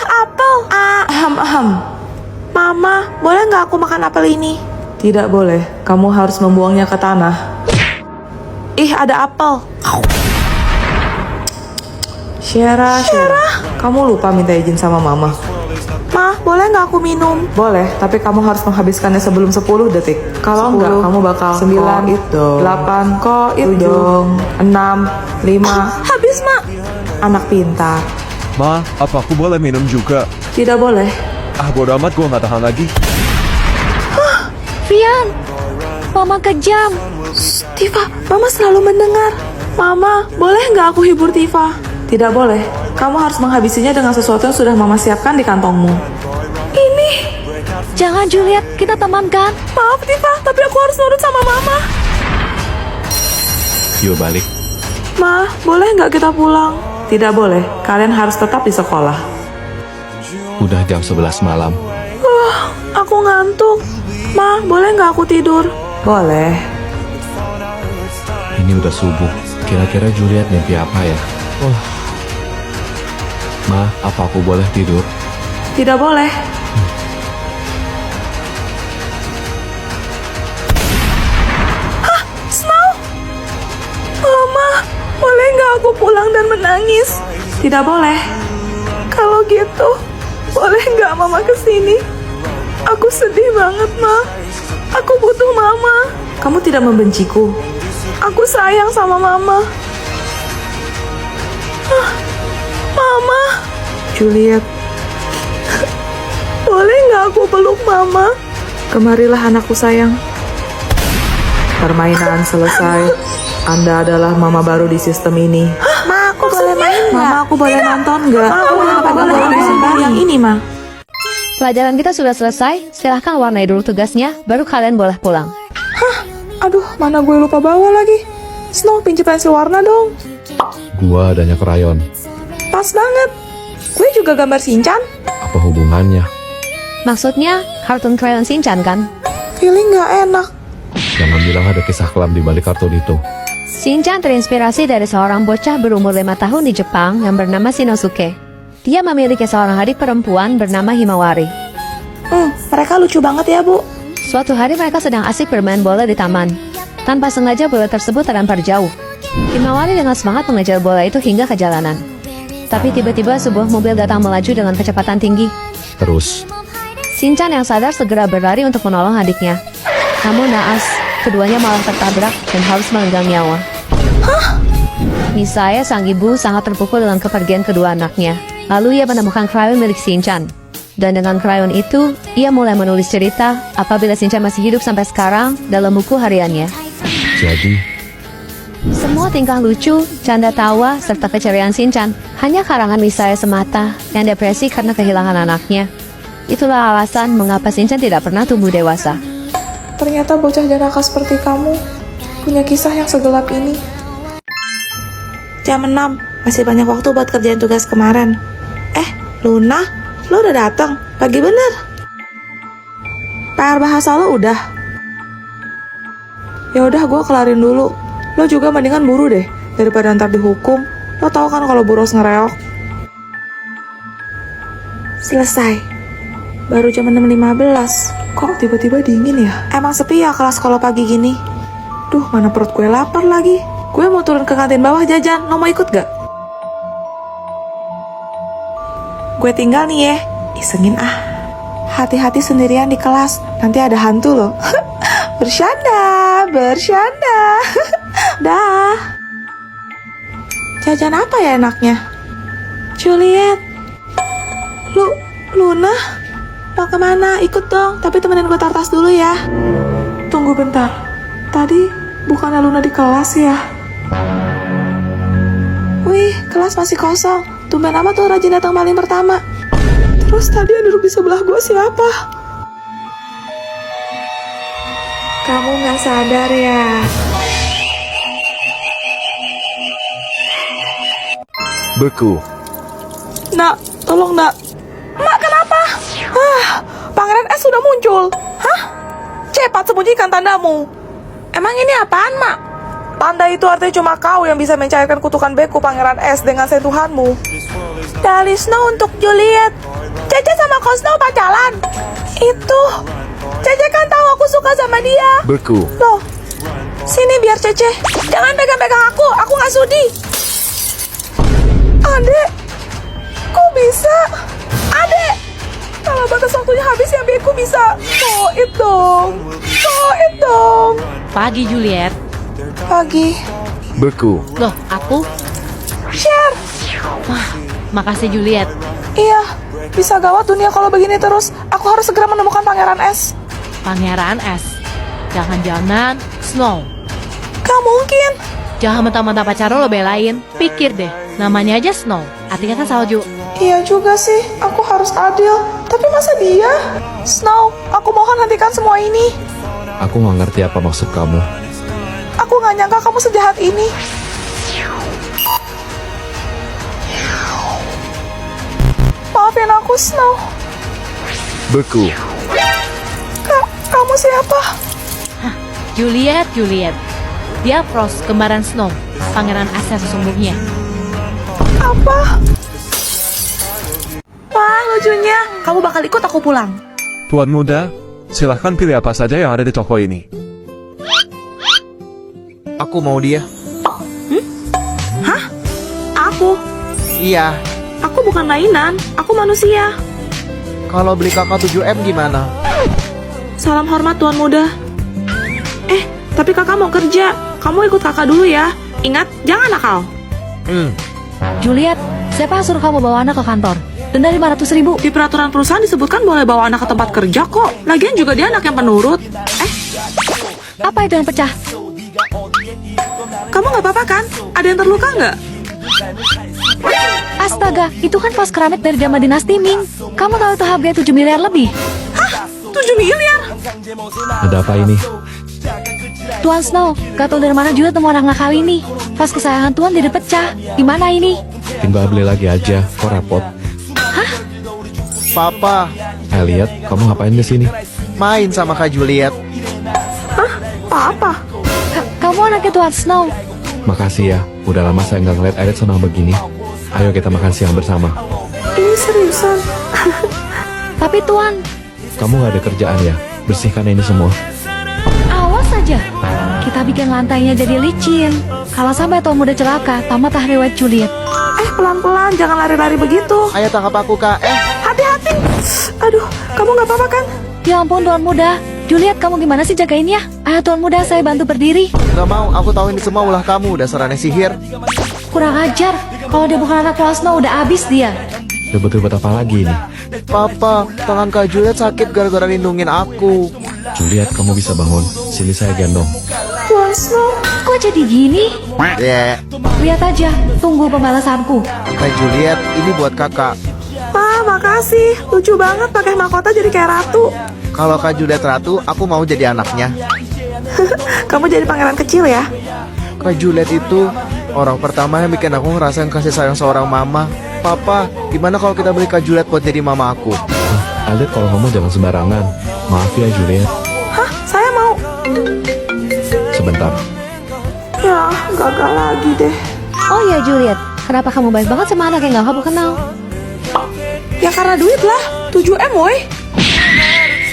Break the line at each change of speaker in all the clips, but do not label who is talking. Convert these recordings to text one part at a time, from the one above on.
apel. Mama, boleh nggak aku makan apel ini?
Tidak boleh, kamu harus membuangnya ke tanah.
Ih, ada apel.
Syera, kamu lupa minta izin sama mama.
Ma, boleh nggak aku minum?
Boleh, tapi kamu harus menghabiskannya sebelum 10 detik. Kalau enggak, kamu bakal 9, 8, 7, 6, 5.
Habis, Ma.
Anak pintar.
Ma, apa aku boleh minum juga?
Tidak boleh.
Ah, bodo amat, gue gak tahan lagi.
Rian, Mama kejam.
Tifa, Mama selalu mendengar. Mama, boleh nggak aku hibur Tifa?
Tidak boleh. Kamu harus menghabisinya dengan sesuatu yang sudah mama siapkan di kantongmu.
Ini.
Jangan Juliet, kita teman kan?
Maaf Tifa, tapi aku harus nurut sama Mama.
Yuk balik.
Ma, boleh nggak kita pulang?
Tidak boleh. Kalian harus tetap di sekolah.
Udah jam 11 malam.
Aku ngantuk. Ma, boleh nggak aku tidur?
Boleh.
Ini udah subuh. Kira-kira Juliet mimpi apa ya? Ma, apa aku boleh tidur?
Tidak boleh.
Snow? Mama, boleh nggak aku pulang dan menangis?
Tidak boleh.
Kalau gitu, boleh nggak Mama kesini? Aku sedih banget, Ma. Aku butuh Mama.
Kamu tidak membenciku.
Aku sayang sama Mama. Mama,
Juliet,
boleh nggak aku peluk Mama?
kemarilah anakku sayang. Permainan selesai. Anda adalah mama baru di sistem ini.
Ma, aku boleh main nggak?
Mama, aku boleh nonton nggak?
Aku boleh main yang ini, Ma.
Pelajaran kita sudah selesai, silahkan warnai dulu tugasnya, baru kalian boleh pulang.
Aduh, mana gue lupa bawa lagi. Snow, pinjem pensil warna dong.
Gua adanya krayon.
Pas banget. Gue juga gambar Shinchan.
Apa hubungannya?
Maksudnya, kartun krayon Shinchan kan?
Feeling nggak enak.
Jangan bilang ada kisah kelam di balik kartun itu.
Shinchan terinspirasi dari seorang bocah berumur 5 tahun di Jepang yang bernama Shinosuke. Dia memiliki seorang adik perempuan bernama Himawari.
Mereka lucu banget ya, Bu.
Suatu hari mereka sedang asik bermain bola di taman. Tanpa sengaja bola tersebut terlempar jauh. Himawari dengan semangat mengejar bola itu hingga ke jalanan. Tapi tiba-tiba sebuah mobil datang melaju dengan kecepatan tinggi.
Terus,
Shinchan yang sadar segera berlari untuk menolong adiknya. Namun naas, keduanya malah tertabrak dan harus melenggang nyawa. Misaya, sang ibu, sangat terpukul dengan kepergian kedua anaknya. Lalu ia menemukan krayon milik Shinchan. Dan dengan krayon itu, ia mulai menulis cerita apabila Shinchan masih hidup sampai sekarang dalam buku hariannya.
jadi
Semua tingkah lucu, canda tawa, serta keceriaan Shinchan hanya karangan Misaya semata yang depresi karena kehilangan anaknya. Itulah alasan mengapa Shinchan tidak pernah tumbuh dewasa.
Ternyata bocah jenaka seperti kamu punya kisah yang segelap ini. Jam 6, masih banyak waktu buat kerjaan tugas kemarin. Luna, lo udah datang? Pagi bener. PR bahasa lo udah?
Ya udah, gue kelarin dulu. Lo juga mendingan buru deh, daripada ntar dihukum. Lo tau kan kalau buros ngereok.
Selesai. Baru jam 6.15.
Kok tiba-tiba dingin ya?
Emang sepi ya kelas kalau pagi gini?
Duh, mana perut gue lapar lagi. Gue mau turun ke kantin bawah jajan. Lo mau ikut gak?
Gue tinggal nih ya. Isengin ah. Hati-hati sendirian di kelas. Nanti ada hantu loh. Bercanda. Dah. Jajan apa ya enaknya? Juliet. Luna. Mau kemana? Ikut dong. Tapi temenin gue tartas dulu ya.
Tunggu bentar. Tadi bukannya Luna di kelas ya?
Wih, kelas masih kosong. Tumben amat tuh rajin datang paling pertama. Terus tadi yang duduk di sebelah gue siapa? Kamu gak sadar ya?
beku.
Nak, tolong nak. Mak, kenapa? Pangeran S sudah muncul. Hah? Cepat sembunyikan tandamu. Emang ini apaan, Mak? Tanda itu artinya cuma kau yang bisa mencairkan kutukan beku Pangeran S dengan sentuhanmu. Dari Snow untuk Juliet. kau Snow pacaran? Itu. Cece kan tahu aku suka sama dia.
Berku.
Loh, sini biar Cece. Jangan pegang-pegang aku nggak sudi. Adek, kok bisa? Adek, kalau batas waktunya habis yang bikin ku bisa. Koit dong.
Pagi Juliet.
Pagi.
Berku.
Loh, aku?
Share.
Makasih Juliet.
Iya, bisa gawat dunia kalau begini terus. Aku harus segera menemukan Pangeran S.
Pangeran S. Jangan-jangan Snow.
Gak mungkin.
Jangan mentah-mentah pacar lo belain. Pikir deh, namanya aja Snow. Artinya kan salju.
Iya juga sih, aku harus adil. Tapi masa dia? Snow, aku mohon hentikan semua ini.
Aku nggak ngerti apa maksud kamu.
Aku gak nyangka kamu sejahat ini. Maafin aku, Snow.
Berku.
Kamu siapa?
Juliet. Dia Frost, kembaran Snow. Pangeran S yang sesungguhnya.
Apa? Wah, lucunya. Kamu bakal ikut aku pulang.
Tuan muda, silahkan pilih apa saja yang ada di toko ini.
Aku mau dia.
Aku?
Iya.
Aku bukan mainan. Aku manusia.
Kalau beli kakak 7M gimana?
Salam hormat, Tuan Muda. Tapi kakak mau kerja. Kamu ikut kakak dulu ya. Ingat, jangan nakal.
Juliet, siapa yang suruh kamu bawa anak ke kantor? Denda 500.000.
Di peraturan perusahaan disebutkan boleh bawa anak ke tempat kerja kok. Lagian juga dia anak yang penurut.
Apa itu yang pecah?
Kamu nggak apa-apa kan? Ada yang terluka nggak?
Astaga, itu kan vas keramik dari zaman dinasti Ming. Kamu tahu itu harganya 7 miliar lebih.
Hah? 7 miliar?
Ada apa ini?
Tuan Snow, gak tahu dari mana juga temu anak nakal ini. Vas kesayangan Tuan jadi pecah. Gimana ini?
Tinggal beli lagi aja. Kok repot?
Papa,
Elliot, kamu ngapain di sini?
main sama Kak Juliet.
Apa?
Kamu anaknya Tuan Snow.
Makasih ya. Udah lama saya nggak ngeliat Elliot senang begini. Ayo kita makan siang bersama.
Ini seriusan?
Tapi Tuan,
Kamu nggak ada kerjaan ya? Bersihkan ini semua.
awas saja. Kita bikin lantainya jadi licin. Kalau sampai Tuan muda celaka, tamat riwayat Juliet.
Pelan-pelan, jangan lari-lari begitu.
Ayo tangkap aku, Kak.
Hati-hati. Aduh, kamu nggak apa-apa kan?
Ya ampun Tuan muda. Juliet, kamu gimana sih jagainnya? Ayo Tuan muda, saya bantu berdiri.
Gak mau, aku tahu ini semua ulah kamu, dasar aneh sihir.
Kurang ajar. Kalau dia bukan anak Tuan Snow, udah habis dia.
Ribet-ribet apa lagi ini?
Papa, tangan Kak Juliet sakit gara-gara lindungin aku.
Juliet, kamu bisa bangun. Sini saya gendong.
Tuan Snow.
Kok jadi gini?
Ya,
Lihat aja, tunggu pembalasanku.
Kak Juliet, ini buat kakak.
Makasih. Lucu banget pakai mahkota jadi kayak ratu.
Kalau Kak Juliet ratu, aku mau jadi anaknya.
Kamu jadi pangeran kecil ya?
Kak Juliet itu orang pertama yang bikin aku ngerasain kasih sayang seorang mama. Papa, gimana kalau kita beli Kak Juliet buat jadi mama aku?
Elliot, kalau ngomong jangan sembarangan. Maaf ya, Juliet.
Hah? Saya mau.
Sebentar.
Ya, gagal lagi deh.
Oh ya Juliet, kenapa kamu baik banget sama anak yang gak kamu kenal?
Ya karena duit lah. 7M woy.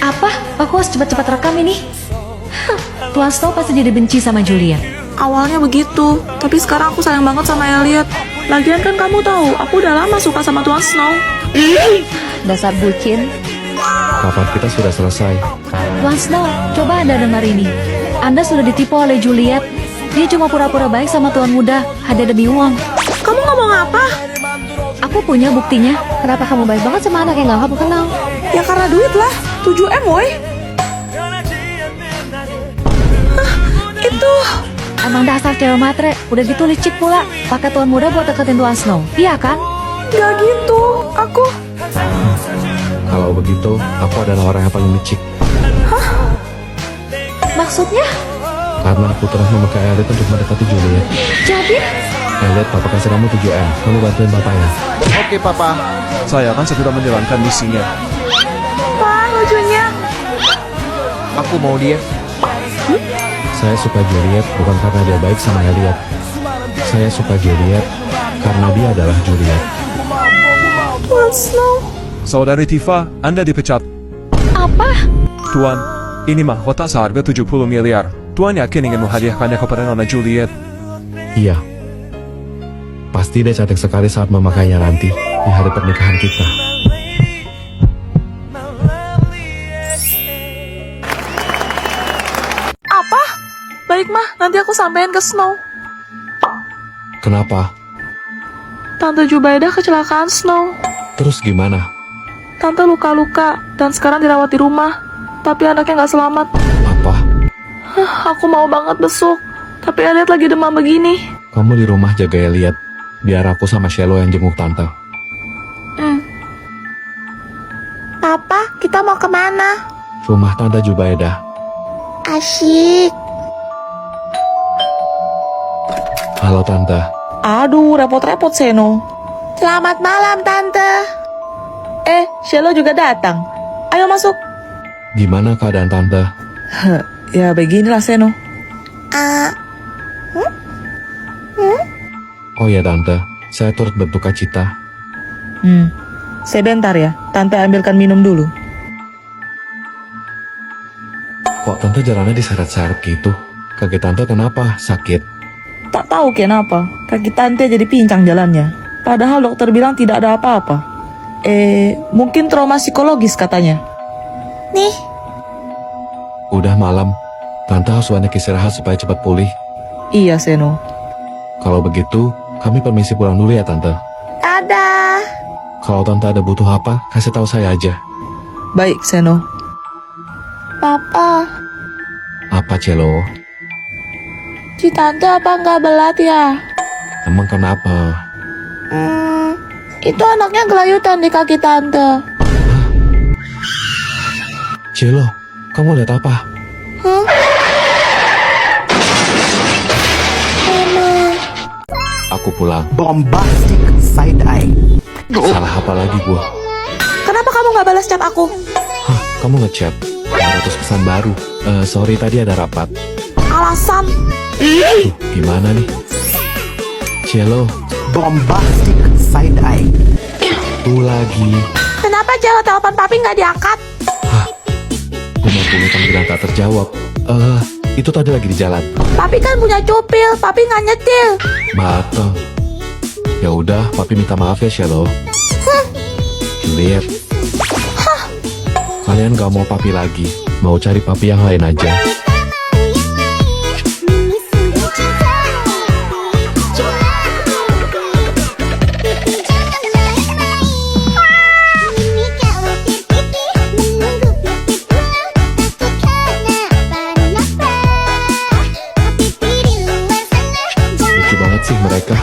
Apa? Aku harus cepat-cepat rekam ini. Tuan Snow pasti jadi benci sama Juliet.
Awalnya begitu, tapi sekarang aku sayang banget sama Elliot. Lagian kan kamu tahu, aku udah lama suka sama Tuan Snow.
Dasar bucin.
Kapan kita sudah selesai?
Tuan Snow, coba Anda dengar ini. Anda sudah ditipu oleh Juliet. Dia cuma pura-pura baik sama Tuan muda, hanya demi uang.
Kamu ngomong apa?
Aku punya buktinya. Kenapa kamu baik banget sama anak yang gak kamu kenal?
Ya karena duit lah. 7M woy. Hah, itu.
Emang dasar cewek matre, udah gitu licik pula. Pakai Tuan muda buat deketin Tuan Snow. Iya kan?
Gak gitu. Aku.
Kalau begitu, aku adalah orang yang paling licik.
Maksudnya?
Karena aku telah memakai Elliot untuk mendekati Juliet.
Jadi?
Elliot, papa kasih kamu 7M. Kamu bantuin papa ya.
Oke, Papa.
Saya kan sudah menjalankan misinya.
Wah, lucunya.
Aku mau dia.
Saya suka Juliet bukan karena dia baik sama Elliot. Saya suka Juliet karena dia adalah Juliet.
Tuan Snow.
Saudari Tifa, Anda dipecat.
Apa?
Tuan, ini mahkota seharga 70 miliar. Tuan yakin ingin menghadiahkannya kepada Nona Juliet?
Iya. Pasti dia cantik sekali saat memakainya nanti di hari pernikahan kita.
Apa? Baik mah, nanti aku sampein ke Snow.
Kenapa?
Tante Jubaidah kecelakaan Snow.
Terus gimana?
Tante luka-luka dan sekarang dirawat di rumah. Tapi anaknya nggak selamat.
Apa?
Aku mau banget besuk. Tapi Elliot lagi demam begini.
Kamu di rumah jaga Elliot. Biar aku sama Shelo yang jenguk tante.
Papa, kita mau kemana?
Rumah Tante Jubaidah.
Asyik.
Halo Tante.
Aduh, repot-repot Seno. Selamat malam, Tante. Shelo juga datang. Ayo masuk.
Gimana keadaan Tante?
Ya beginilah Seno.
Oh ya Tante, saya turut berduka cita.
Sebentar ya, Tante ambilkan minum dulu.
Kok Tante jalannya diseret-seret gitu? Kaki Tante kenapa? Sakit?
Tak tahu kenapa, kaki Tante jadi pincang jalannya. Padahal dokter bilang tidak ada apa-apa. Mungkin trauma psikologis katanya.
Nih,
Udah malam, Tante harus banyak istirahat supaya cepat pulih.
Iya Seno.
Kalau begitu, kami permisi pulang dulu ya Tante.
dadah.
Kalau Tante ada butuh apa, kasih tahu saya aja.
Baik Seno.
Papa,
Apa Celo?
si Tante apa nggak belat ya?
Emang kenapa?
Itu anaknya gelayutan di kaki Tante.
Celo, kamu lihat apa? Aku pulang.
Bombastic side eye.
Salah apa lagi gua?
Kenapa kamu nggak balas chat aku?
Hah, kamu ngechat? 500 pesan baru. Sorry tadi ada rapat.
Alasan.
Duh, gimana nih? Celo,
Bombastic side eye.
tuh lagi.
Kenapa cewek telepon papi nggak diangkat?
50 panggilan tak terjawab. Itu tadi lagi di jalan.
Papi kan punya cupil, papi nggak nyetil.
Batang. Ya udah, papi minta maaf ya, Shelo. Juliet. Kalian gak mau papi lagi. Mau cari papi yang lain aja. Lucu banget sih mereka.